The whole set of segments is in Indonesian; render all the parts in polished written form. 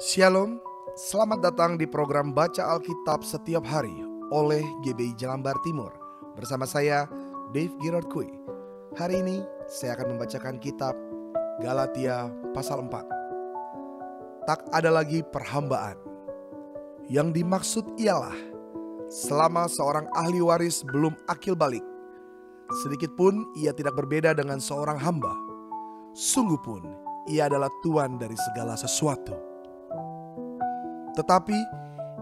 Shalom, selamat datang di program Baca Alkitab Setiap Hari oleh GBI Jelambar Timur. Bersama saya, Dave Girard Kui. Hari ini saya akan membacakan kitab Galatia pasal 4. Tak ada lagi perhambaan. Yang dimaksud ialah selama seorang ahli waris belum akil balik, sedikit pun ia tidak berbeda dengan seorang hamba. Sungguh pun ia adalah tuan dari segala sesuatu. Tetapi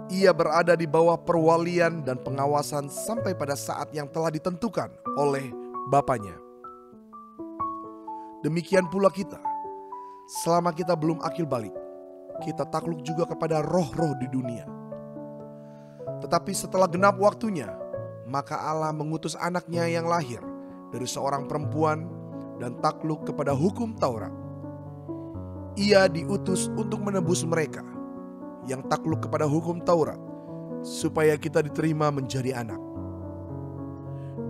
ia berada di bawah perwalian dan pengawasan sampai pada saat yang telah ditentukan oleh Bapaknya. Demikian pula kita, selama kita belum akil balik, kita takluk juga kepada roh-roh di dunia. Tetapi setelah genap waktunya, maka Allah mengutus anaknya yang lahir dari seorang perempuan dan takluk kepada hukum Taurat. Ia diutus untuk menebus mereka yang takluk kepada hukum Taurat, supaya kita diterima menjadi anak.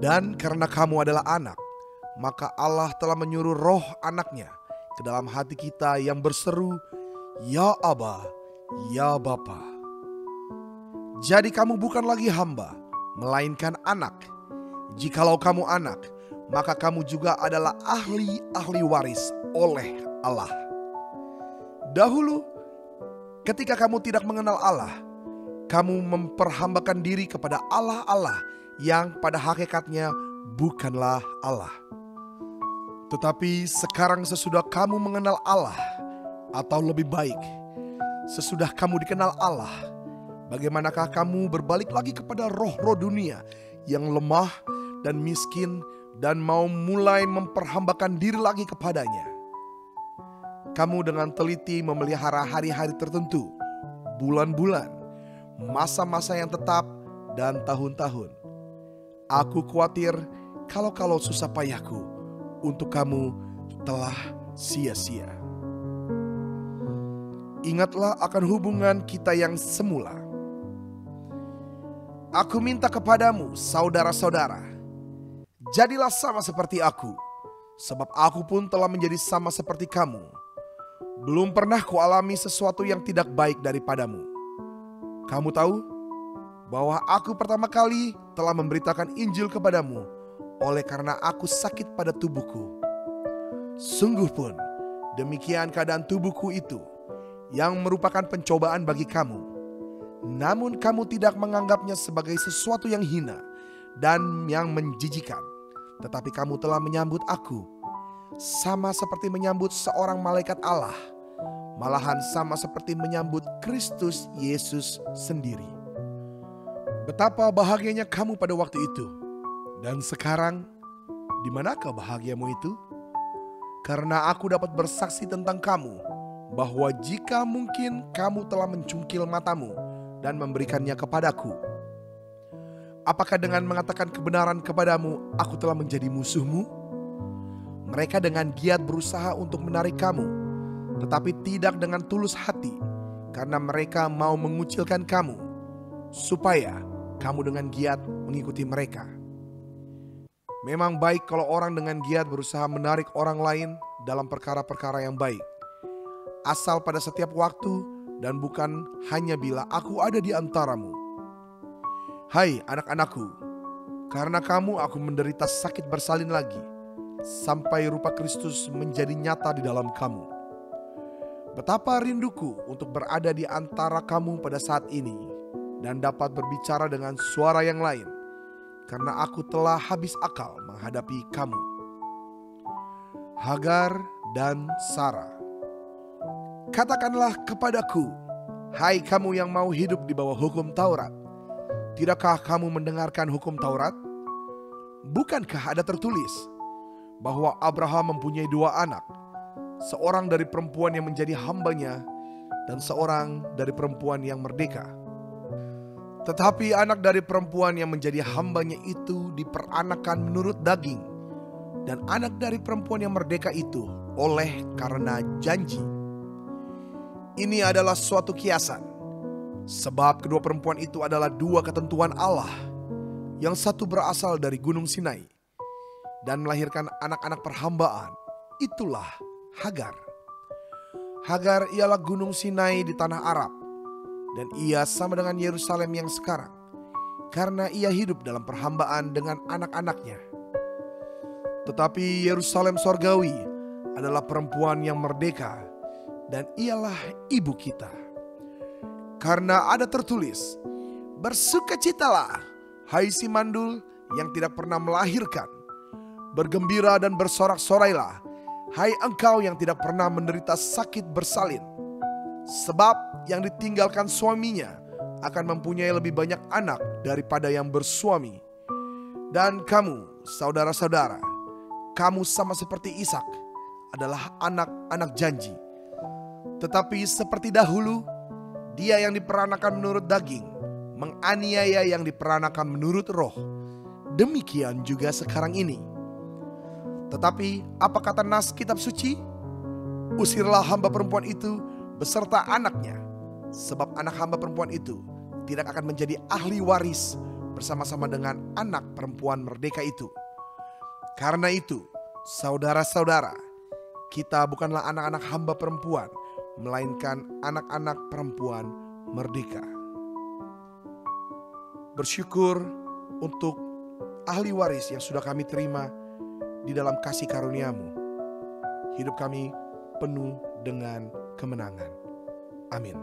Dan karena kamu adalah anak, maka Allah telah menyuruh roh anaknya ke dalam hati kita yang berseru, Ya Aba, Ya Bapa. Jadi kamu bukan lagi hamba, melainkan anak. Jikalau kamu anak, maka kamu juga adalah ahli waris oleh Allah. Dahulu, ketika kamu tidak mengenal Allah, kamu memperhambakan diri kepada Allah-Allah yang pada hakikatnya bukanlah Allah. Tetapi sekarang sesudah kamu mengenal Allah, atau lebih baik, sesudah kamu dikenal Allah, bagaimanakah kamu berbalik lagi kepada roh-roh dunia yang lemah dan miskin dan mau mulai memperhambakan diri lagi kepadanya? Kamu dengan teliti memelihara hari-hari tertentu, bulan-bulan, masa-masa yang tetap, dan tahun-tahun. Aku khawatir kalau susah payahku untuk kamu telah sia-sia. Ingatlah akan hubungan kita yang semula. Aku minta kepadamu, saudara-saudara, jadilah sama seperti aku, sebab aku pun telah menjadi sama seperti kamu. Belum pernah kualami sesuatu yang tidak baik daripadamu. Kamu tahu bahwa aku pertama kali telah memberitakan Injil kepadamu oleh karena aku sakit pada tubuhku. Sungguh pun demikian keadaan tubuhku itu yang merupakan pencobaan bagi kamu. Namun kamu tidak menganggapnya sebagai sesuatu yang hina dan yang menjijikan. Tetapi kamu telah menyambut aku sama seperti menyambut seorang malaikat Allah, malahan sama seperti menyambut Kristus Yesus sendiri. Betapa bahagianya kamu pada waktu itu. Dan sekarang, di manakah bahagiamu itu? Karena aku dapat bersaksi tentang kamu, bahwa jika mungkin kamu telah mencungkil matamu dan memberikannya kepadaku. Apakah dengan mengatakan kebenaran kepadamu, aku telah menjadi musuhmu? Mereka dengan giat berusaha untuk menarik kamu, tetapi tidak dengan tulus hati, karena mereka mau mengucilkan kamu, supaya kamu dengan giat mengikuti mereka. Memang baik kalau orang dengan giat berusaha menarik orang lain dalam perkara-perkara yang baik, asal pada setiap waktu dan bukan hanya bila aku ada di antaramu. Hai anak-anakku, karena kamu aku menderita sakit bersalin lagi, sampai rupa Kristus menjadi nyata di dalam kamu. Betapa rinduku untuk berada di antara kamu pada saat ini dan dapat berbicara dengan suara yang lain, karena aku telah habis akal menghadapi kamu. Hagar dan Sara. Katakanlah kepadaku, hai kamu yang mau hidup di bawah hukum Taurat, tidakkah kamu mendengarkan hukum Taurat? Bukankah ada tertulis bahwa Abraham mempunyai 2 anak, seorang dari perempuan yang menjadi hambanya dan seorang dari perempuan yang merdeka. Tetapi anak dari perempuan yang menjadi hambanya itu diperanakan menurut daging, dan anak dari perempuan yang merdeka itu oleh karena janji. Ini adalah suatu kiasan, sebab kedua perempuan itu adalah 2 ketentuan Allah. Yang satu berasal dari Gunung Sinai dan melahirkan anak-anak perhambaan, itulah Hagar. Hagar ialah gunung Sinai di tanah Arab, dan ia sama dengan Yerusalem yang sekarang, karena ia hidup dalam perhambaan dengan anak-anaknya. Tetapi Yerusalem sorgawi adalah perempuan yang merdeka, dan ialah ibu kita. Karena ada tertulis, bersukacitalah, hai si mandul yang tidak pernah melahirkan. Bergembira dan bersorak-sorailah, hai engkau yang tidak pernah menderita sakit bersalin. Sebab yang ditinggalkan suaminya akan mempunyai lebih banyak anak daripada yang bersuami. Dan kamu, saudara-saudara, kamu sama seperti Ishak, adalah anak-anak janji. Tetapi seperti dahulu, dia yang diperanakan menurut daging menganiaya yang diperanakan menurut roh. Demikian juga sekarang ini. Tetapi apa kata nas kitab suci? Usirlah hamba perempuan itu beserta anaknya, sebab anak hamba perempuan itu tidak akan menjadi ahli waris bersama-sama dengan anak perempuan merdeka itu. Karena itu, saudara-saudara, kita bukanlah anak-anak hamba perempuan, melainkan anak-anak perempuan merdeka. Bersyukur untuk ahli waris yang sudah kami terima di dalam kasih karunia-Mu. Hidup kami penuh dengan kemenangan. Amin.